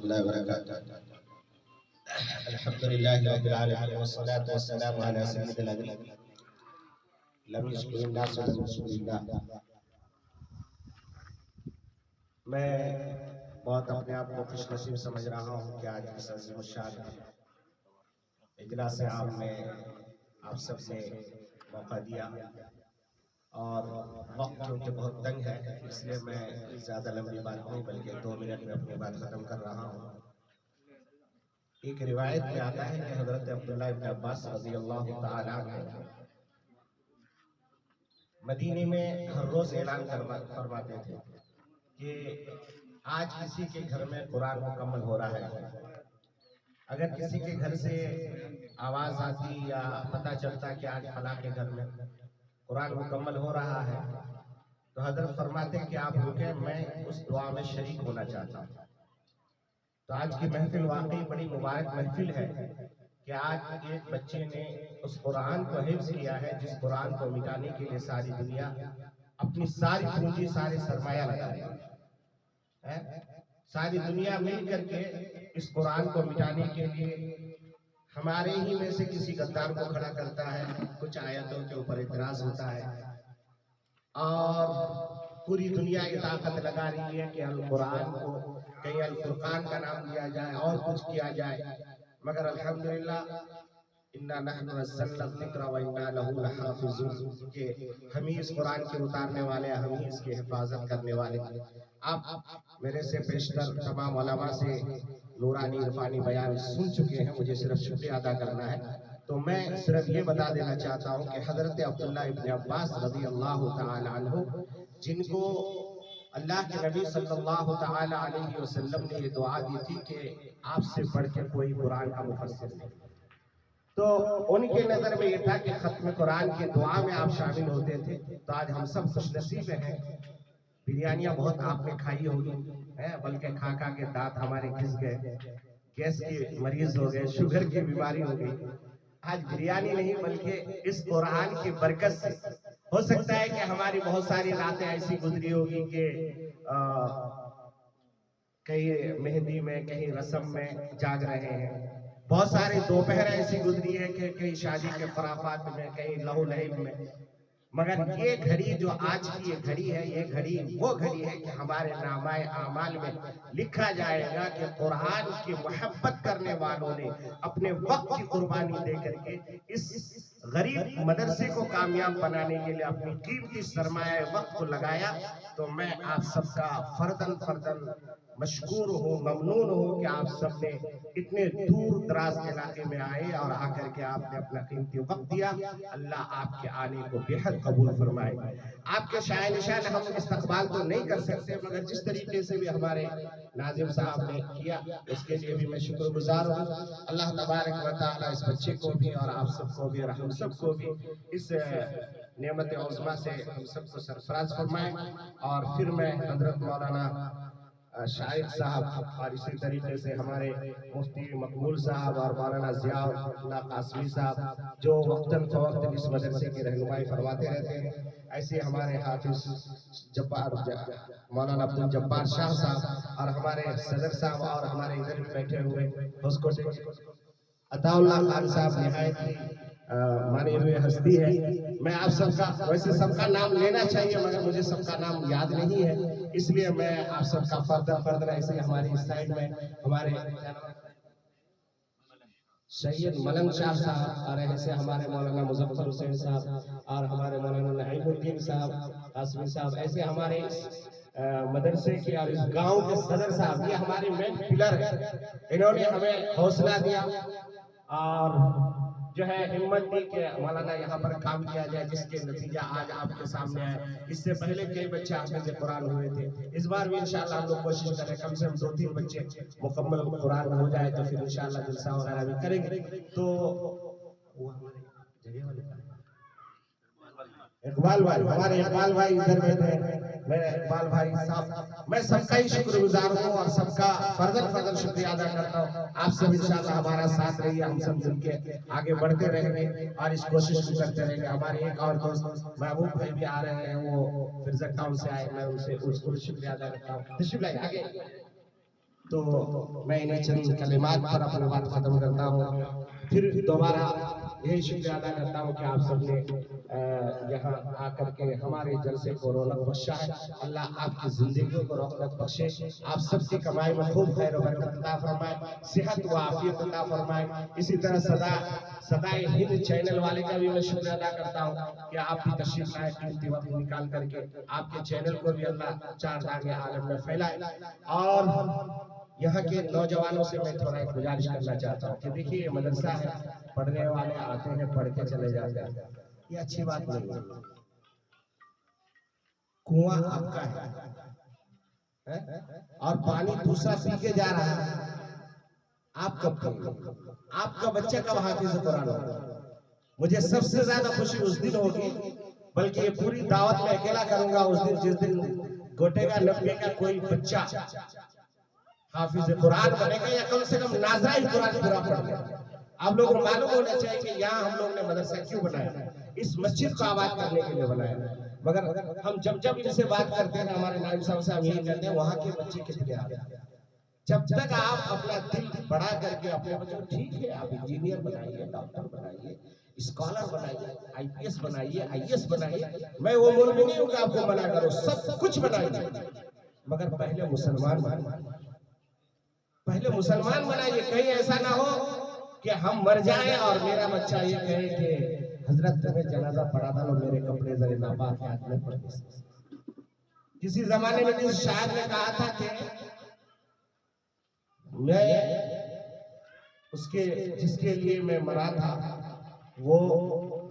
الله وبركاته. الحمد لله رب العالمين والصلاة والسلام على سيد الأنبياء لم يشكر الناس ولم يشكر الله. میں بہت اپنے آپ کو خوش نصیب سمجھ رہا ہوں کہ آج اس عظیم الشان اجلاس عام میں آپ سب نے موقع دیا، اور وقت کیونکہ بہت تنگ ہے اس لیے میں زیادہ لمبی بات نہیں بلکہ 2 منٹ میں اپنی بات ختم کر رہا ہوں. ایک روایت میں آتا ہے کہ حضرت عبداللہ ابن عباس رضی اللہ تعالیٰ عنہ مدینے میں ہر روز اعلان فرماتے تھے کہ آج کسی کے گھر میں قرآن مکمل ہو رہا ہے. اگر کسی کے گھر سے آواز آتی یا پتہ چلتا کہ آج فلاں کے گھر میں قرآن مکمل ہو رہا ہے تو حضرت فرماتے ہیں کہ آپ رکیں، میں اس دعا میں شریک ہونا چاہتا ہوں. تو آج کی محفل واقعی بڑی مبارک محفل ہے کہ آج ایک بچے نے اس قرآن کو حفظ کیا ہے جس قرآن کو مٹانے کے لیے ساری دنیا اپنی ساری پونجی سارے سرمایہ لگا رہی ہے. ساری دنیا مل کر کے اس قرآن کو مٹانے کے لیے ہمارے ہی میں سے کسی غدار کو کھڑا کرتا ہے، کچھ آیتوں کے اوپر اعتراض ہوتا ہے اور پوری دنیا یہ طاقت لگا رہی ہے کہ القرآن کو کہیں الفرقان کا نام دیا جائے اور کچھ کیا جائے. مگر الحمدللہ اِنَّا نَحْنُ نَزَّلْنَا الذِّكْرَ وَإِنَّا لَهُ لَحَافِظُونَ کہ ہم ہی اس قرآن کے اتارنے والے، ہم ہی اس کی حفاظت کرنے والے. آپ میرے سے بیشتر تمام علماء سے نورانی عرفانی بیان سن چکے ہیں، مجھے صرف شکریہ ادا کرنا ہے. تو میں صرف یہ بتا دینا چاہتا ہوں کہ حضرت عبداللہ ابن عباس رضی اللہ تعالی عنہ جن کو اللہ کے نبی صلی اللہ تعالی علیہ وسلم نے یہ دعا دی تھی کہ آپ سے بڑھ کے کوئی قرآن کا مفسر نہیں، تو ان کے نظر میں یہ تھا کہ ختم قرآن کی دعا میں آپ شامل ہوتے تھے. تو آج ہم سب خوش نصیب ہیں. بریانیاں بہت آپ نے کھائی ہوگی، بلکہ کھا کھا کے دانت ہمارے گھس گئے، گیس کے مریض ہو گئے، شوگر کی بیماری ہو گئی. آج بریانی نہیں بلکہ اس قرآن کی برکت سے ہو سکتا ہے کہ ہماری بہت ساری راتیں ایسی گزری ہوگی کہ کہیں مہندی میں، کہیں رسم میں جاگ رہے ہیں. بہت سارے دوپہر ایسی گزری ہے کہ کہیں شادی کے خرافات میں، کہیں لہو لہب میں. مگر یہ گھڑی جو آج کی یہ گھڑی ہے، یہ گھڑی وہ گھڑی ہے کہ ہمارے نامہ اعمال میں لکھا جائے گا کہ قرآن کی محبت کرنے والوں نے اپنے وقت کی قربانی دے کر کے اس غریب مدرسے کو کامیاب بنانے کے لیے اپنی قیمتی سرمایہ وقت کو لگایا. تو میں آپ سب کا فرداً مشکور ہوں، ممنون ہوں کہ آپ سب نے اتنے دور دراز علاقے میں آئے اور آ کر کے آپ نے اپنا قیمتی وقت دیا. اللہ آپ کے آنے کو بے حد قبول فرمائے. آپ کے شاہ نشان ہم استقبال تو نہیں کر سکتے، مگر جس طریقے سے بھی ہمارے ناظم صاحب نے کیا اس کے لیے بھی میں شکر گزار ہوں. اللہ تبارک و تعالی اس بچے کو بھی اور آپ سب کو بھی اور ہم سب کو بھی اس نعمت عظمیٰ سے ہم سب کو سرفراز فرمائے. اور پھر میں حضرت مولانا شاہد صاحب اور اسی طریقے سے ہمارے مفتی مقبول صاحب اور مولانا ضیاء اللہ قاسمی صاحب جو وقتاً فوقتاً اس مدرسے کی رہنمائی فرماتے رہتے ہیں، ایسے ہمارے حافظ مولانا عبدالجبار شاہ صاحب اور ہمارے صدر صاحب اور ہمارے ادھر بھی بیٹھے ہوئے عطا اللہ خان صاحب نہایت ہی مانی ہوئے ہستی ہے. میں آپ سب کا ویسے سب کا نام لینا چاہیے مگر مجھے سب کا نام یاد نہیں ہے، اس لیے میں آپ سب کا فرداً ایسے ہماری اس سائڈ میں ہمارے سید ملنگ شاہ صاحب اور ایسے ہمارے مولانا مظفر حسین صاحب اور ہمارے مولانا نعیم الدین صاحب قاسمی صاحب، ایسے ہمارے مدرسے کے اور اس گاؤں کے صدر صاحب، یہ ہمارے مین پلر ہیں. انہوں نے ہمیں حوصلہ دیا اور جو ہے ہمت دی کہ مولانا یہاں پر کام کیا جائے، جس کے نتیجہ آج آپ کے سامنے آئے. اس سے پہلے کئی بچے حافظ قرآن ہوئے تھے، اس بار بھی انشاءاللہ ہم لوگ کوشش کریں کم سے کم 2-3 بچے مکمل قرآن ہو جائے تو پھر انشاءاللہ جلسہ وغیرہ بھی کریں گے. تو اقبال بھائی، ہمارے اقبال بھائی ادھر بیٹھے ہیں، میرے اقبال بھائی صاحب، میں سب کا ہی شکر گزار ہوں اور سب کا فرداً شکریہ ادا کرتا ہوں. آپ سب انشاءاللہ ہمارا ساتھ رہیے، ہم سب مل کے آگے بڑھتے رہیں گے اور اس کوشش بھی کرتے رہیں گے. ہمارے ایک اور دوست محبوب بھائی بھی آ رہے ہیں، وہ فرزق ٹاؤن سے آئے، میں ان سے اس کو شکریہ ادا کرتا ہوں. تشریف لائیے آگے. تو میں انہیں چند کلمات پر اپنی بات ختم کرتا ہوں. پھر دوبارہ یہی شکریہ ادا کرتا ہوں کہ آپ سب نے یہاں آ کر کے ہمارے جلسے کو رونق بخشا ہے. اللہ آپ کی زندگیوں کو رونق بخشے, آپ سب کی کمائی میں خوب خیر و برکت عطا فرمائے, صحت و عافیت عطا فرمائے. اسی طرح صدائے ہند چینل والے کا بھی میں شکریہ ادا کرتا ہوں کہ آپ بھی تشریف لائے, قیمتی وقت نکال کر کے آپ کے چینل کو بھی اللہ چار دانگے عالم میں پھیلائے. اور یہاں کے نوجوانوں سے میں تھوڑا ایک گزارش کرنا چاہتا ہوں کہ دیکھیے یہ مدرسہ ہے, پڑھنے والے آتے ہیں پڑھ کے چلے جاتے ہیں, یہ اچھی بات نہیں ہے. کنواں آپ کا ہے اور پانی دوسرا پی کے جا رہا ہے, آپ کب پیئیں؟ آپ کا بچہ کب حافظ قرآن ہوگا؟ مجھے سب سے زیادہ خوشی اس دن ہوگی, بلکہ یہ پوری دعوت میں اکیلا کروں گا اس دن جس دن گوٹے کا 90 کا کوئی بچہ حافظ قرآن بنے گا یا کم سے کم ناظرہ قرآن پورا پڑھ گا. آپ لوگوں کو معلوم ہونا چاہیے کہ یہاں ہم لوگ نے مدرسہ کیوں بنایا, اس مسجد کو آباد کرنے کے لیے بنایا. مگر ہم جب ان سے بات کرتے ہیں ہمارے نائب صاحب سے ہم یہی کہتے ہیں وہاں کے بچے کتنے آ رہے ہیں. جب تک آپ اپنا دل بڑا کر کے اپنے بچوں ٹھیک ہے آپ انجینئر بنائیے, ڈاکٹر بنائیے, اسکالر بنائیے, آئی پی ایس بنائیے, آئی ایس بنائیے, میں وہ مولوی نہیں ہوں کہ آپ کو منع کرو, سب کچھ بنائیے, مگر پہلے مسلمان بنائیے, پہلے مسلمان بنائیے. کہیں ایسا نہ ہو کہ ہم مر جائیں اور میرا بچہ یہ کہے کہ حضرت تمہیں جنازہ پڑھا تھا اور میرے کپڑے ذرے ناپاک ہاتھ میں پڑ گئے. کسی زمانے میں کسی شاعر نے کہا تھا کہ میں جس کے لیے میں مرا تھا وہ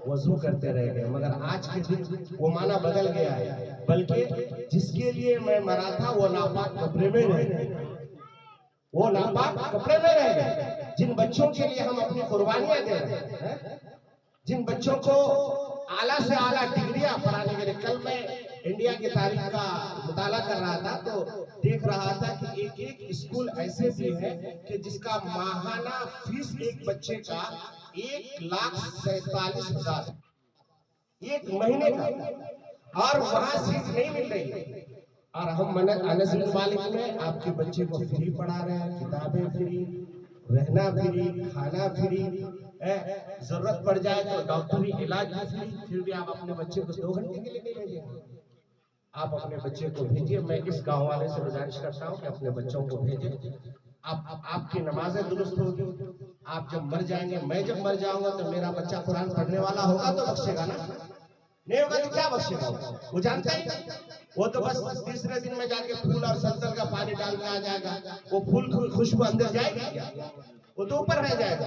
وضو کرتے رہ گئے, مگر آج کے دن وہ معنی بدل گیا ہے, بلکہ جس کے لیے میں مرا تھا وہ ناپاک کپڑے میں رہ گئے, وہ ناپاک کپڑے میں رہ گئے. جن بچوں کے لیے ہم اپنی قربانیاں دے رہے ہیں, جن بچوں کو اعلیٰ سے اعلیٰ ڈگریاں پڑھانے کے لیے, کل میں انڈیا کی تاریخ کا مطالعہ کر رہا تھا تو دیکھ رہا تھا کہ ایک اسکول ایسے بھی ہے کہ جس کا ماہانہ فیس ایک بچے کا 1,47,000 ایک مہینے کا, اور وہاں سیٹ نہیں مل رہی. اور ہم انس بن مالک میں آپ کے بچے کو فری پڑھا رہے ہیں, کتابیں فری, رہنا فری, کھانا فری, ضرورت پڑ جائے تو ڈاکٹری علاج بھی فری, پھر بھی آپ اپنے بچے کو 2 گھنٹے کے لیے نہیں بھیجیں گے. آپ اپنے بچے کو بھیجیے. میں اس گاؤں والے سے گزارش کرتا ہوں کہ اپنے بچوں کو بھیجیں. آپ کی نمازیں درست ہوگی. آپ جب مر جائیں گے, میں جب مر جاؤں گا تو میرا بچہ قرآن پڑھنے والا ہوگا تو بخشے گا نا, نہیں ہوگا تو کیا بخشے گا؟ وہ جانتا ہی وہ تو بس تیسرے دن میں جا کے پھول اور سنتل کا پانی ڈال کے آ جائے گا. وہ پھول خوشبو اندر جائے گی کیا؟ وہ تو اوپر رہ جائے گا.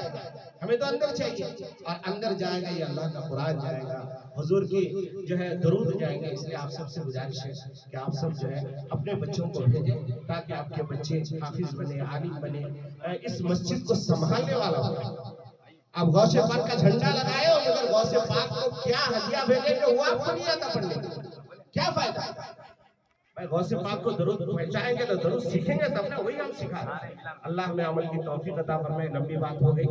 ہمیں تو اندر چاہیے, اور اندر جائے گا یہ اللہ کا قرآن جائے گا, حضور کی جو ہے درود جائیں گے. اس لیے آپ سب سے گزارش ہے کہ آپ سب جو ہے اپنے بچوں کو بھیجیں تاکہ آپ کے بچے حافظ بنے, عالم بنے, اس مسجد کو سنبھالنے والا ہو. آپ غوث پاک کا جھنڈا لگائے ہو, مگر غوث پاک کو کیا ہدیہ بھیجیں گے وہ آپ کو نہیں آتا پڑھنے, کیا فائدہ؟ بھائی غوث پاک کو درود پہنچائیں گے تو درود سیکھیں گے تب نا, وہی ہم سکھا رہے ہیں. اللہ میں عمل کی توفیق عطا فرمائے. لمبی بات ہو گئی,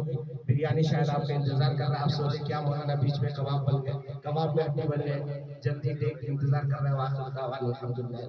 بریانی شاید آپ کا انتظار کر رہا ہے. آپ سوچیں کیا مولانا بیچ میں کباب بن گئے, کباب میں ہڈی بن گئے, جلدی دیکھ انتظار کر رہے ہیں. واخر دعوانا الحمدللہ.